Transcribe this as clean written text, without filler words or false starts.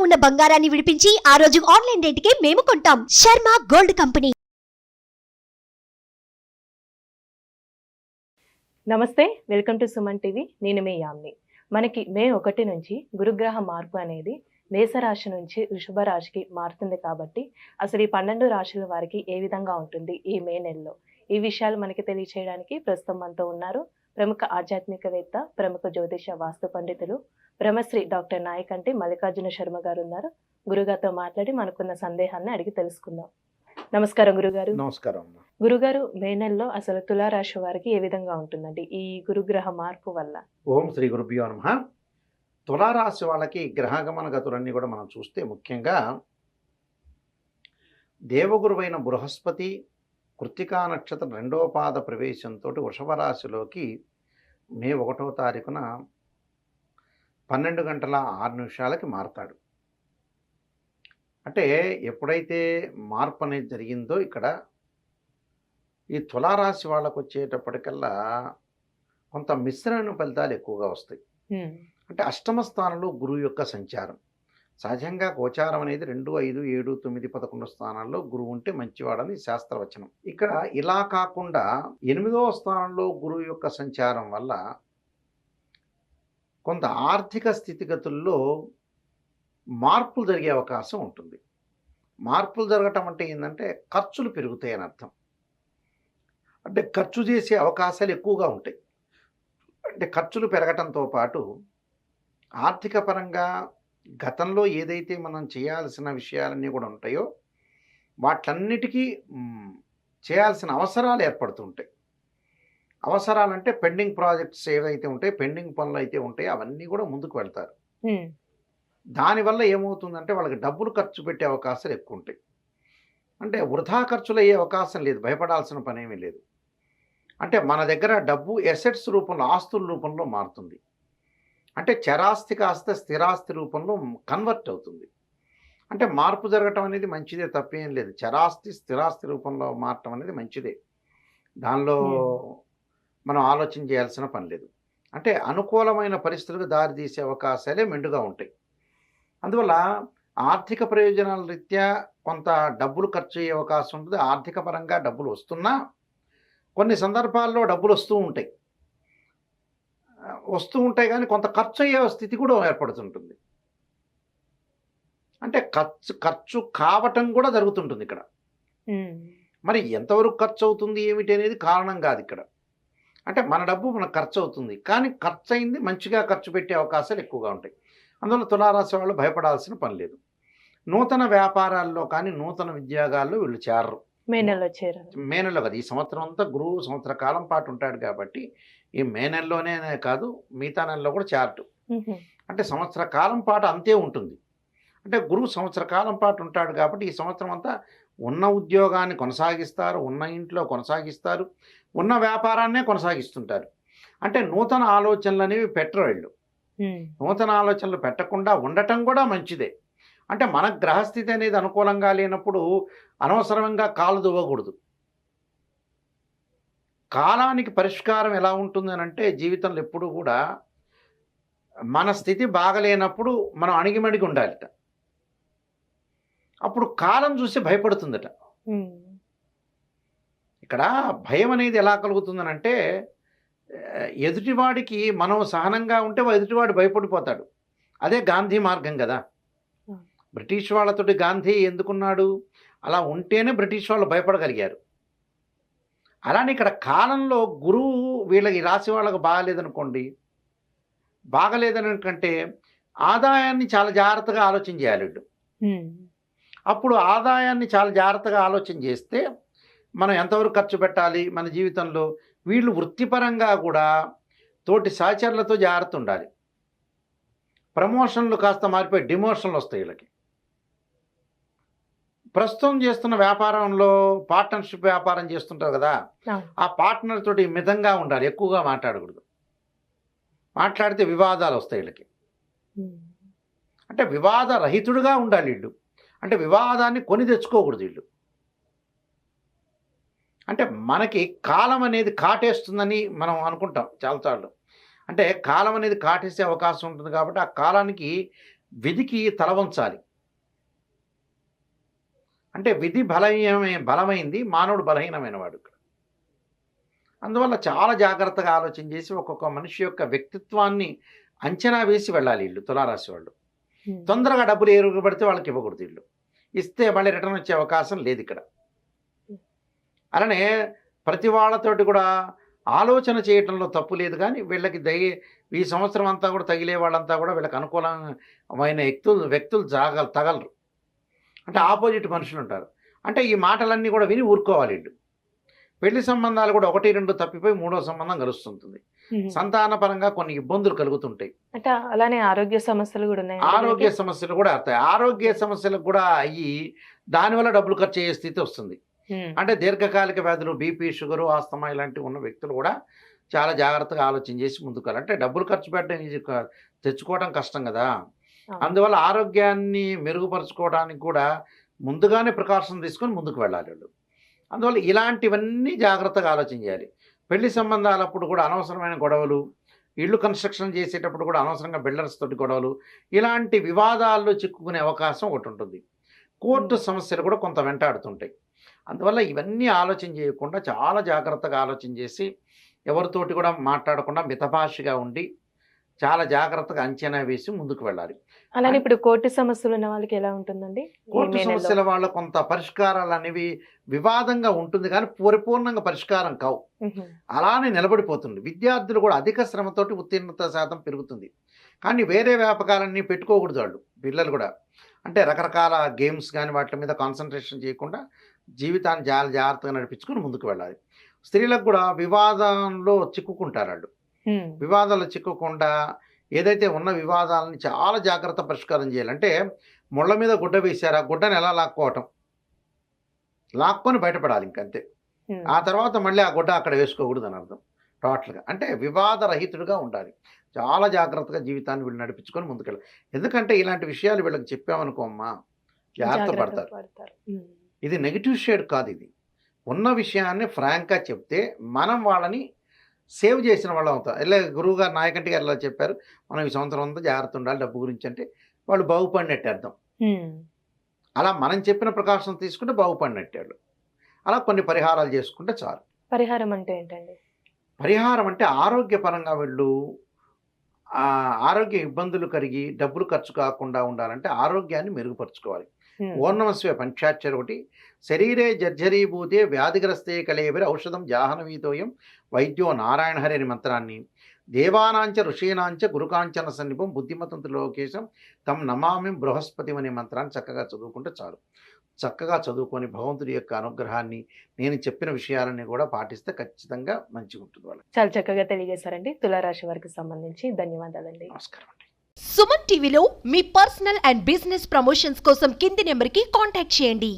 ఉన్న బంగారాన్ని విడిపించి ఆ రోజు ఆన్లైన్ రేటుకే మేము కొంటాం. Sharma gold company. నమస్తే, వెల్కమ్ టు సుమన్ టీవీ. నేను మీ యామ్ని. మనకి మే 1 నుంచి గురుగ్రహ మార్పు అనేది మేషరాశి నుంచి వృషభ రాశికి మారుతుంది కాబట్టి అసలు ఈ 12 రాశుల వారికి ఏ విధంగా ఉంటుంది ఈ మే నెలలో, ఈ విషయాలు మనకి తెలియచేయడానికి ప్రస్తుతం మనతో ఉన్నారు ప్రముఖ ఆధ్యాత్మికవేత్త, ప్రముఖ జ్యోతిష వాస్తు పండితులు బ్రహ్మశ్రీ డాక్టర్ నాయకంటి మల్లికార్జున శర్మ గారు ఉన్నారు. గురుగారితో మాట్లాడి మనకున్న సందేహాన్ని అడిగి తెలుసుకుందాం. నమస్కారం గురుగారు. నమస్కారం. గురుగారు, మే నెలలో అసలు తులారాశి వారికి ఏ విధంగా ఉంటుందండి ఈ గురుగ్రహ మార్పు వల్ల? ఓం శ్రీ గురుభ్యో నమః. తులారాశి వాళ్ళకి గ్రహగమన గతులన్నీ కూడా మనం చూస్తే ముఖ్యంగా దేవగురువైన బృహస్పతి కృత్తికా నక్షత్రం 2వ పాద ప్రవేశంతో వృషభ రాశిలోకి మే 1వ తారీఖున 12:06 మారుతాడు. అంటే ఎప్పుడైతే మార్పు అనేది జరిగిందో ఇక్కడ ఈ తులారాశి వాళ్ళకు వచ్చేటప్పటికల్లా కొంత మిశ్రమ ఫలితాలు ఎక్కువగా వస్తాయి. అంటే అష్టమ స్థానంలో గురువు యొక్క సంచారం. సహజంగా గోచారం అనేది 2, 5, 7, 9, 11 స్థానాల్లో గురువు ఉంటే మంచివాడని శాస్త్రవచనం. ఇక్కడ ఇలా కాకుండా 8వ స్థానంలో గురువు యొక్క సంచారం వల్ల కొంత ఆర్థిక స్థితిగతుల్లో మార్పులు జరిగే అవకాశం ఉంటుంది. మార్పులు జరగటం అంటే ఏంటంటే ఖర్చులు పెరుగుతాయని అర్థం. అంటే ఖర్చు చేసే అవకాశాలు ఎక్కువగా ఉంటాయి. అంటే ఖర్చులు పెరగటంతో పాటు ఆర్థిక పరంగా గతంలో ఏదైతే మనం చేయాల్సిన విషయాలన్నీ కూడా ఉంటాయో వాటన్నిటికీ చేయాల్సిన అవసరాలు ఏర్పడుతుంటాయి. అవసరాలంటే పెండింగ్ ప్రాజెక్ట్స్ ఏవైతే ఉంటాయో, పెండింగ్ పనులు అయితే ఉంటాయో అవన్నీ కూడా ముందుకు వెళ్తారు. దానివల్ల ఏమవుతుందంటే వాళ్ళకి డబ్బులు ఖర్చు పెట్టే అవకాశాలు ఎక్కువ ఉంటాయి. అంటే వృధా ఖర్చులు అయ్యే అవకాశం లేదు, భయపడాల్సిన పని ఏమీ లేదు. అంటే మన దగ్గర డబ్బు ఎసెట్స్ రూపంలో, ఆస్తుల రూపంలో మారుతుంది. అంటే చరాస్తి కాస్త స్థిరాస్తి రూపంలో కన్వర్ట్ అవుతుంది. అంటే మార్పు జరగటం అనేది మంచిదే, తప్పేం లేదు. చరాస్తి స్థిరాస్తి రూపంలో మారటం అనేది మంచిదే, దానిలో మనం ఆలోచన చేయాల్సిన పని లేదు. అంటే అనుకూలమైన పరిస్థితులకు దారితీసే అవకాశాలే మెండుగా ఉంటాయి. అందువల్ల ఆర్థిక ప్రయోజనాల రీత్యా కొంత డబ్బులు ఖర్చు అయ్యే అవకాశం ఉంటుంది. ఆర్థిక పరంగా డబ్బులు వస్తున్నా కొన్ని సందర్భాల్లో డబ్బులు వస్తూ ఉంటాయి కానీ కొంత ఖర్చు అయ్యే స్థితి కూడా ఏర్పడుతుంటుంది. అంటే ఖర్చు కావటం కూడా జరుగుతుంటుంది ఇక్కడ. మరి ఎంతవరకు ఖర్చు అవుతుంది ఏమిటి అనేది కారణం కాదు ఇక్కడ. అంటే మన డబ్బు మనకు ఖర్చు అవుతుంది, కానీ ఖర్చు అయింది మంచిగా ఖర్చు పెట్టే అవకాశాలు ఎక్కువగా ఉంటాయి. అందువల్ల తులారాశి వాళ్ళు భయపడాల్సిన పని లేదు. నూతన వ్యాపారాల్లో కానీ నూతన ఉద్యోగాల్లో వీళ్ళు చేరరు. మే నెలలో కదా, ఈ సంవత్సరం అంతా గురువు సంవత్సర కాలం పాటు ఉంటాడు కాబట్టి ఈ మే నెలలోనే కాదు మిగతా నెలలో కూడా చేరటు. అంటే సంవత్సర కాలం పాటు అంతే ఉంటుంది. అంటే గురువు సంవత్సర కాలం పాటు ఉంటాడు కాబట్టి ఈ సంవత్సరం అంతా ఉన్న ఉద్యోగాన్ని కొనసాగిస్తారు, ఉన్న ఇంట్లో కొనసాగిస్తారు, ఉన్న వ్యాపారాన్నే కొనసాగిస్తుంటారు. అంటే నూతన ఆలోచనలు అనేవి పెట్టరు వీళ్ళు. నూతన ఆలోచనలు పెట్టకుండా ఉండటం కూడా మంచిదే. అంటే మన గ్రహస్థితి అనేది అనుకూలంగా లేనప్పుడు అనవసరంగా కాలు దువ్వకూడదు. కాలానికి పరిష్కారం ఎలా ఉంటుంది అని అంటే జీవితంలో ఎప్పుడు కూడా మన స్థితి బాగలేనప్పుడు మనం అణిగిమణిగి ఉండాలిట. అప్పుడు కాలం చూసి భయపడుతుందట. ఇక్కడ భయం అనేది ఎలా కలుగుతుందనంటే ఎదుటివాడికి మనం సహనంగా ఉంటే ఎదుటివాడు భయపడిపోతాడు. అదే గాంధీ మార్గం కదా. బ్రిటిష్ వాళ్ళతోటి గాంధీ ఎందుకున్నాడు? అలా ఉంటేనే బ్రిటిష్ వాళ్ళు భయపడగలిగారు. అలానే ఇక్కడ కాలంలో గురువు వీళ్ళకి రాసి వాళ్ళకి బాగలేదనుకోండి, బాగలేదనుకంటే ఆదాయాన్ని చాలా జాగ్రత్తగా ఆలోచన చేయాలి వీళ్ళు. అప్పుడు ఆదాయాన్ని చాలా జాగ్రత్తగా ఆలోచన చేస్తే మనం ఎంతవరకు ఖర్చు పెట్టాలి మన జీవితంలో, వీళ్ళు వృత్తిపరంగా కూడా తోటి సహచరులతో జాగ్రత్త ఉండాలి. ప్రమోషన్లు కాస్త మారిపోయి డిమోషన్లు వస్తాయి వీళ్ళకి. ప్రస్తుతం చేస్తున్న వ్యాపారంలో పార్ట్నర్షిప్ వ్యాపారం చేస్తుంటారు కదా, ఆ పార్ట్నర్ తోటి మితంగా ఉండాలి, ఎక్కువగా మాట్లాడకూడదు. మాట్లాడితే వివాదాలు వస్తాయి వీళ్ళకి. అంటే వివాద రహితుడుగా ఉండాలి వీళ్ళు. అంటే వివాదాన్ని కొని తెచ్చుకోకూడదు వీళ్ళు. అంటే మనకి కాలం అనేది కాటేస్తుందని మనం అనుకుంటాం చాలాసార్లు. అంటే కాలం అనేది కాటేసే అవకాశం ఉంటుంది కాబట్టి ఆ కాలానికి విధికి తల వంచాలి. అంటే విధి బలమైంది, మానవుడు బలహీనమైన వాడు ఇక్కడ. అందువల్ల చాలా జాగ్రత్తగా ఆలోచన చేసి ఒక్కొక్క మనిషి యొక్క వ్యక్తిత్వాన్ని అంచనా వేసి వెళ్ళాలి వీళ్ళు, తులారాశి వాళ్ళు. తొందరగా డబ్బులు ఎరుగుబడితే వాళ్ళకి ఇవ్వకూడదు. వీళ్ళు ఇస్తే మళ్ళీ రిటర్న్ వచ్చే అవకాశం లేదు ఇక్కడ. అలానే ప్రతి వాళ్ళతోటి కూడా ఆలోచన చేయటంలో తప్పు లేదు, కానీ వీళ్ళకి ఈ సంవత్సరం అంతా కూడా తగిలే వాళ్ళంతా కూడా వీళ్ళకి అనుకూలమైన వ్యక్తులు తగలరు. అంటే ఆపోజిట్ మనుషులు ఉంటారు. అంటే ఈ మాటలన్నీ కూడా విని ఊరుకోవాలి వీళ్ళు. పెళ్లి సంబంధాలు కూడా 1, 2 తప్పిపోయి 3వ సంబంధం కలుస్తుంటుంది. సంతానపరంగా కొన్ని ఇబ్బందులు కలుగుతుంటాయి. అంటే అలానే ఆరోగ్య సమస్యలు కూడా ఉన్నాయి. ఆరోగ్య సమస్యలు కూడా వస్తాయి. ఆరోగ్య సమస్యలకు కూడా అయ్యి దానివల్ల డబ్బులు ఖర్చు అయ్యే స్థితి వస్తుంది. అంటే దీర్ఘకాలిక వ్యాధులు, బీపీ, షుగరు, ఆస్తమా ఇలాంటివి ఉన్న వ్యక్తులు కూడా చాలా జాగ్రత్తగా ఆలోచన చేసి ముందుకు అంటే డబ్బులు ఖర్చు పెట్టడం తెచ్చుకోవడం కష్టం కదా. అందువల్ల ఆరోగ్యాన్ని మెరుగుపరచుకోవడానికి కూడా ముందుగానే ప్రికాషన్ తీసుకొని ముందుకు వెళ్ళాలి వాళ్ళు. అందువల్ల ఇలాంటివన్నీ జాగ్రత్తగా ఆలోచన చేయాలి. పెళ్లి సంబంధాలప్పుడు కూడా అనవసరమైన గొడవలు, ఇళ్ళు కన్స్ట్రక్షన్ చేసేటప్పుడు కూడా అనవసరంగా బిల్డర్స్ తోటి గొడవలు, ఇలాంటి వివాదాల్లో చిక్కుకునే అవకాశం ఒకటి ఉంటుంది. కోర్టు సమస్యలు కూడా కొంత వెంటాడుతుంటాయి. అందువల్ల ఇవన్నీ ఆలోచన చేయకుండా చాలా జాగ్రత్తగా ఆలోచన చేసి ఎవరితోటి కూడా మాట్లాడకుండా మితభాషగా ఉండి చాలా జాగ్రత్తగా అంచనా వేసి ముందుకు వెళ్ళాలి. అలానే ఇప్పుడు కోర్టు సమస్యలు ఉన్న వాళ్ళకి ఎలా ఉంటుందండి? కోర్టు సమస్యల వాళ్ళ కొంత పరిష్కారాలు అనేవి వివాదంగా ఉంటుంది, కానీ పరిపూర్ణంగా పరిష్కారం కావు, అలానే నిలబడిపోతుంది. విద్యార్థులు కూడా అధిక శ్రమతోటి ఉత్తీర్ణత శాతం పెరుగుతుంది, కానీ వేరే వ్యాపకాలన్నీ పెట్టుకోకూడదు వాళ్ళు. పిల్లలు కూడా అంటే రకరకాల గేమ్స్ కానీ వాటి మీద కాన్సన్ట్రేషన్ చేయకుండా జీవితాన్ని చాలా జాగ్రత్తగా నడిపించుకుని ముందుకు వెళ్ళాలి. స్త్రీలకు కూడా వివాదంలో చిక్కుకుంటారు వాళ్ళు. వివాదాలు చిక్కకుండా ఏదైతే ఉన్న వివాదాలని చాలా జాగ్రత్త పరిష్కారం చేయాలంటే ముళ్ళ మీద గుడ్డ వేశారు, ఆ గుడ్డని ఎలా లాక్కొని బయటపడాలి ఇంకంతే. ఆ తర్వాత మళ్ళీ ఆ గుడ్డ అక్కడ వేసుకోకూడదు అని అర్థం. టోటల్గా అంటే వివాదరహితుడిగా ఉండాలి. చాలా జాగ్రత్తగా జీవితాన్ని వీళ్ళు నడిపించుకొని ముందుకెళ్ళాలి. ఎందుకంటే ఇలాంటి విషయాలు వీళ్ళకి చెప్పామనుకో అమ్మా జాగ్రత్త పడతారు. ఇది నెగిటివ్ షేడ్ కాదు, ఇది ఉన్న విషయాన్ని ఫ్రాంక్గా చెప్తే మనం వాళ్ళని సేవ్ చేసిన వాళ్ళం అవుతాం. ఇలా గురువుగారు నాయకంటి గారు ఎలా చెప్పారు, మనం ఈ సంవత్సరం అంతా జాగ్రత్త ఉండాలి డబ్బు గురించి అంటే వాళ్ళు బాగుపడినట్టు అర్థం. అలా మనం చెప్పిన ప్రకాశం తీసుకుంటే బాగుపడినట్టాడు. అలా కొన్ని పరిహారాలు చేసుకుంటే చాలు. పరిహారం అంటే ఏంటండి? పరిహారం అంటే ఆరోగ్యపరంగా వీళ్ళు ఆరోగ్య ఇబ్బందులు కలిగి డబ్బులు ఖర్చు కాకుండా ఉండాలంటే ఆరోగ్యాన్ని మెరుగుపరుచుకోవాలి. ఓర్ణమస్వే పంచాక్షర ఒకటి, శరీరే జర్జరీభూతే వ్యాధిగ్రస్తే కలేబరి ఔషధం జాహ్నవీతోయం వైద్యో నారాయణ హరి అనే మంత్రాన్ని దేవానాంచ ఋషీనాంచ గురుకాంచన సన్నిపం బుద్ధిమతంతు లోకేశం తమ్ నమామి బృహస్పతి అనే మంత్రాన్ని చక్కగా చదువుకుంటే చాలు. చక్కగా చదువుకొని భగవంతుడి యొక్క అనుగ్రహాన్ని నేను చెప్పిన విషయాలన్నీ కూడా పాటిస్తే ఖచ్చితంగా మంచిగా ఉంటుంది వాళ్ళకి. చాలా చక్కగా తెలియజేశారండి. తులారాశి వారికి సంబంధించి ధన్యవాదాలండి. నమస్కారం అండి. సుమన్ టీవీలో మీ పర్సనల్ అండ్ బిజినెస్ ప్రమోషన్స్ కోసం కింది నెంబర్కి కాంటాక్ట్ చేయండి.